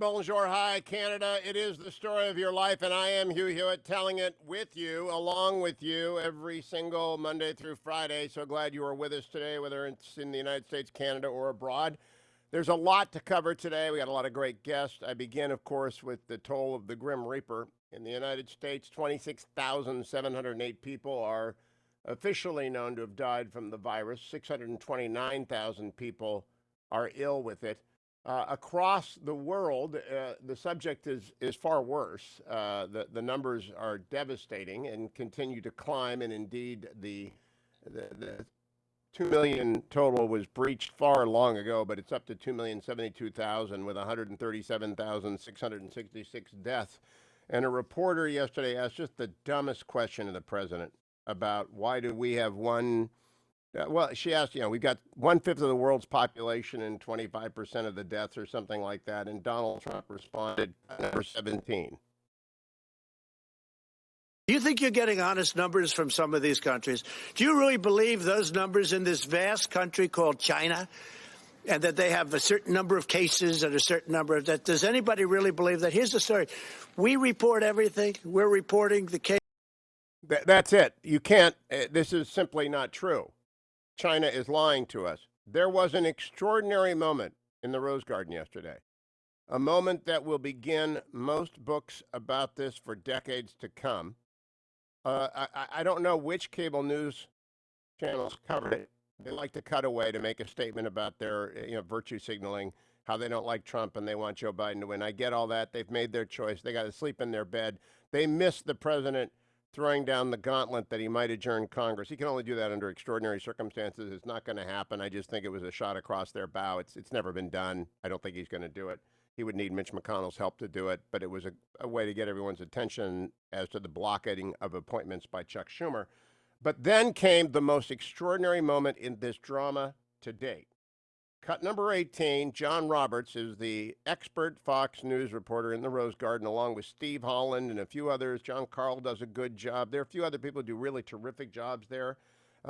Bonjour, hi, Canada. It is the story of your life, and I am Hugh Hewitt telling it with you, along with you, every single Monday through Friday. So glad you are with us today, whether it's in the United States, Canada, or abroad. There's a lot to cover today. We got a lot of great guests. I begin, of course, with the toll of the Grim Reaper. In the United States, 26,708 people are officially known to have died from the virus. 629,000 people are ill with it. Across the world, the subject is far worse. The numbers are devastating and continue to climb, and indeed the 2 million total was breached far long ago, but it's up to 2,072,000 with 137,666 deaths. And a reporter yesterday asked just the dumbest question to the president about why do we have one. Well, she asked, we've got 1/5 of the world's population and 25% of the deaths or something like that. And Donald Trump responded, number 17. Do you think you're getting honest numbers from some of these countries? Do you really believe those numbers in this vast country called China, and that they have a certain number of cases and a certain number of that? Does anybody really believe that? Here's the story. We report everything. We're reporting the case. That's it. You can't, this is simply not true. China is lying to us. There was an extraordinary moment in the Rose Garden yesterday, a moment that will begin most books about this for decades to come. I don't know which cable news channels covered it. They like to cut away to make a statement about their virtue signaling, how they don't like Trump and they want Joe Biden to win. I get all that. They've made their choice. They got to sleep in their bed. They missed the president throwing down the gauntlet that he might adjourn Congress. He can only do that under extraordinary circumstances. It's not going to happen. I just think it was a shot across their bow. It's never been done. I don't think he's going to do it. He would need Mitch McConnell's help to do it, but it was a way to get everyone's attention as to the blockading of appointments by Chuck Schumer. But then came the most extraordinary moment in this drama to date. Cut number 18, John Roberts is the expert Fox News reporter in the Rose Garden, along with Steve Holland and a few others. John Carl does a good job. There are a few other people who do really terrific jobs there.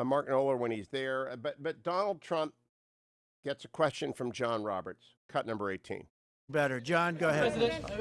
Mark Knoller when he's there. But Donald Trump gets a question from John Roberts. Cut number 18. Better. John, go ahead.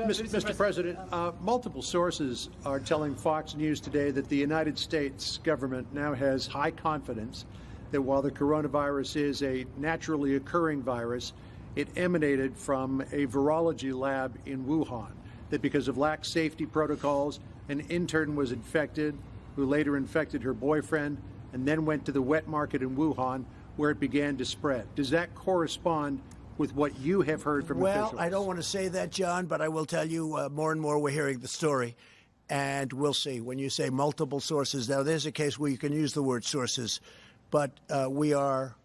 Mr. President, multiple sources are telling Fox News today that the United States government now has high confidence that while the coronavirus is a naturally occurring virus, it emanated from a virology lab in Wuhan, that because of lax safety protocols, an intern was infected, who later infected her boyfriend, and then went to the wet market in Wuhan, where it began to spread. Does that correspond with what you have heard from officials? Well, I don't want to say that, John, but I will tell you more and more we're hearing the story, and we'll see. When you say multiple sources, now there's a case where you can use the word sources, but we are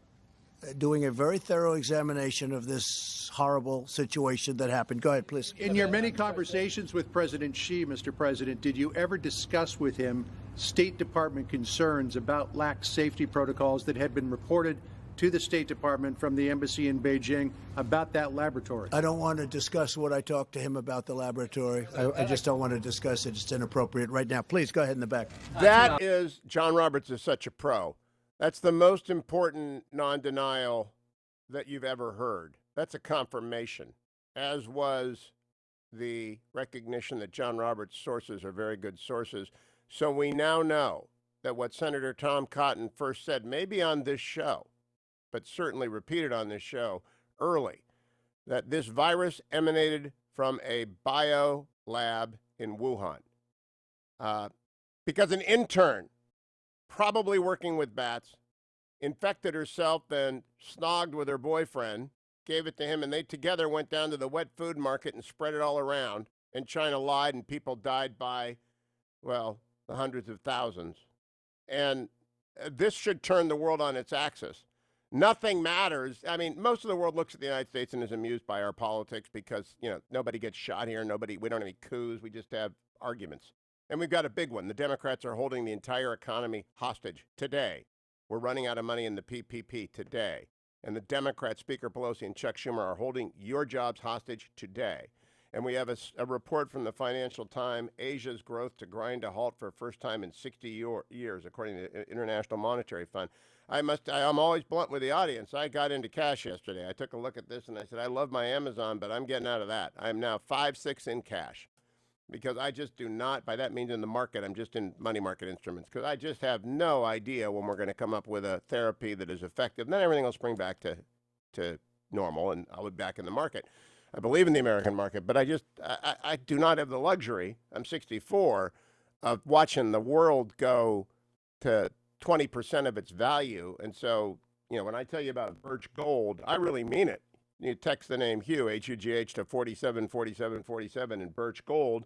doing a very thorough examination of this horrible situation that happened. Go ahead, please. In your many conversations with President Xi, Mr. President, did you ever discuss with him State Department concerns about lax safety protocols that had been reported to the State Department from the embassy in Beijing about that laboratory? I don't want to discuss what I talked to him about the laboratory. I just don't want to discuss it. It's inappropriate right now. Please go ahead in the back. That is, John Roberts is such a pro. That's the most important non-denial that you've ever heard. That's a confirmation, as was the recognition that John Roberts' sources are very good sources. So we now know that what Senator Tom Cotton first said, maybe on this show, but certainly repeated on this show early, that this virus emanated from a bio lab in Wuhan. Because an intern, probably working with bats, infected herself, then snogged with her boyfriend, gave it to him, and they together went down to the wet food market and spread it all around. And China lied, and people died by, well, the hundreds of thousands. And this should turn the world on its axis. Nothing matters. I mean, most of the world looks at the United States and is amused by our politics because, nobody gets shot here. We don't have any coups. We just have arguments. And we've got a big one. The Democrats are holding the entire economy hostage today. We're running out of money in the PPP today. And the Democrats, Speaker Pelosi and Chuck Schumer, are holding your jobs hostage today. And we have a report from the Financial Times, Asia's growth to grind a halt for the first time in 60 years, according to the International Monetary Fund. I'm always blunt with the audience. I got into cash yesterday. I took a look at this and I said, I love my Amazon, but I'm getting out of that. I am now 5-6 in cash because I just do not, by that means in the market, I'm just in money market instruments because I just have no idea when we're going to come up with a therapy that is effective. Then everything will spring back to normal and I'll be back in the market. I believe in the American market, but I do not have the luxury, I'm 64, of watching the world go to 20% of its value. And so, when I tell you about Birch Gold, I really mean it. You text the name Hugh, H-U-G-H, to 474747, and Birch Gold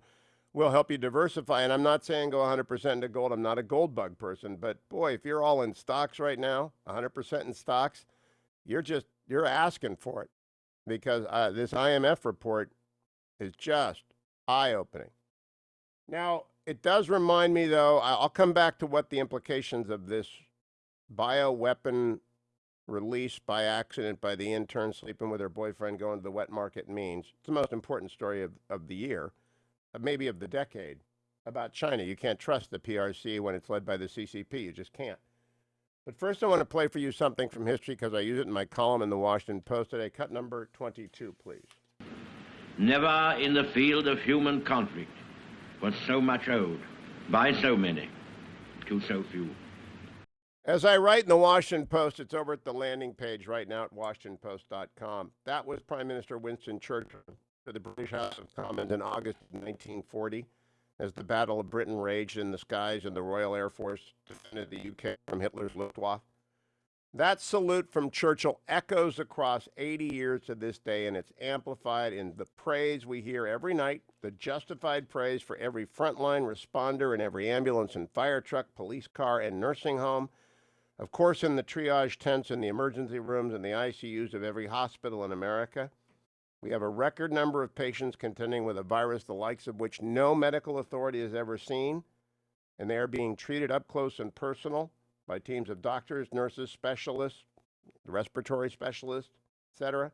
will help you diversify. And I'm not saying go 100% into gold. I'm not a gold bug person. But, boy, if you're all in stocks right now, 100% in stocks, you're asking for it. Because this IMF report is just eye-opening. Now, it does remind me, though, I'll come back to what the implications of this bioweapon release by accident by the intern sleeping with her boyfriend going to the wet market means. It's the most important story of the year, maybe of the decade, about China. You can't trust the PRC when it's led by the CCP. You just can't. But first, I want to play for you something from history because I use it in my column in the Washington Post today. Cut number 22, please. Never in the field of human conflict was so much owed by so many to so few. As I write in the Washington Post, it's over at the landing page right now at WashingtonPost.com. That was Prime Minister Winston Churchill to the British House of Commons in August of 1940. As the Battle of Britain raged in the skies and the Royal Air Force defended the UK from Hitler's Luftwaffe. That salute from Churchill echoes across 80 years to this day, and it's amplified in the praise we hear every night, the justified praise for every frontline responder in every ambulance and fire truck, police car, and nursing home. Of course, in the triage tents in the emergency rooms and the ICUs of every hospital in America. We have a record number of patients contending with a virus the likes of which no medical authority has ever seen, and they are being treated up close and personal by teams of doctors, nurses, specialists, respiratory specialists, etc.,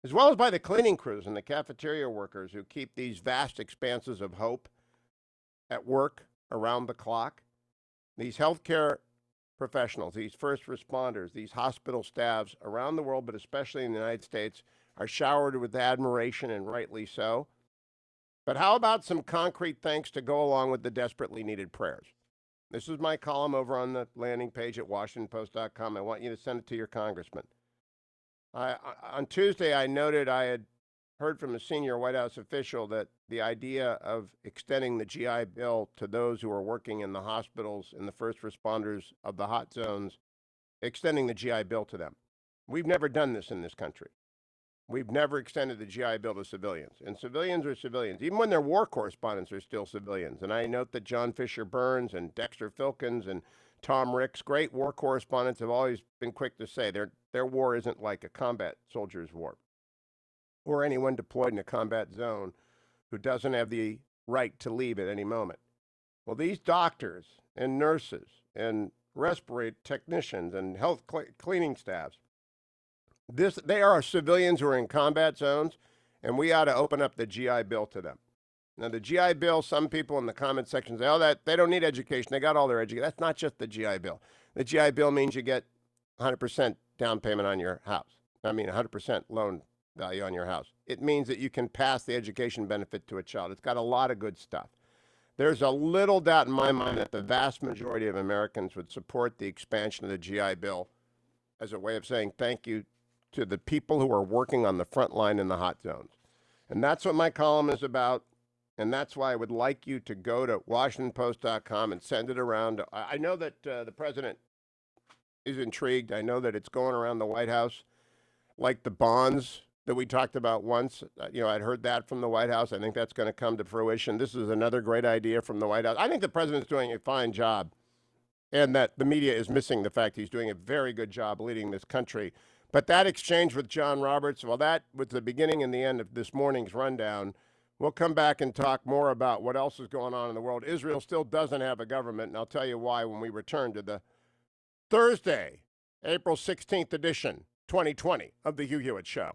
as well as by the cleaning crews and the cafeteria workers who keep these vast expanses of hope at work around the clock. These healthcare professionals, these first responders, these hospital staffs around the world, but especially in the United States, are showered with admiration, and rightly so. But how about some concrete thanks to go along with the desperately needed prayers? This is my column over on the landing page at WashingtonPost.com. I want you to send it to your congressman. On Tuesday, I noted I had heard from a senior White House official that the idea of extending the GI Bill to those who are working in the hospitals and the first responders of the hot zones, extending the GI Bill to them. We've never done this in this country. We've never extended the GI Bill to civilians. And civilians are civilians. Even when they're war correspondents, they're still civilians. And I note that John Fisher Burns and Dexter Filkins and Tom Ricks, great war correspondents, have always been quick to say their war isn't like a combat soldier's war or anyone deployed in a combat zone who doesn't have the right to leave at any moment. Well, these doctors and nurses and respiratory technicians and health cleaning staffs, they are civilians who are in combat zones, and we ought to open up the GI Bill to them. Now, the GI Bill, some people in the comment section say, that they don't need education. They got all their education. That's not just the GI Bill. The GI Bill means you get 100% down payment on your house. 100% loan value on your house. It means that you can pass the education benefit to a child. It's got a lot of good stuff. There's a little doubt in my mind that the vast majority of Americans would support the expansion of the GI Bill as a way of saying thank you to the people who are working on the front line in the hot zones. And that's what my column is about. And that's why I would like you to go to WashingtonPost.com and send it around. I know that the president is intrigued. I know that it's going around the White House like the bonds that we talked about once. I'd heard that from the White House. I think that's going to come to fruition. This is another great idea from the White House. I think the president's doing a fine job, and that the media is missing the fact he's doing a very good job leading this country. But that exchange with John Roberts, well, that was the beginning and the end of this morning's rundown. We'll come back and talk more about what else is going on in the world. Israel still doesn't have a government, and I'll tell you why when we return to the Thursday, April 16th edition, 2020 of the Hugh Hewitt Show.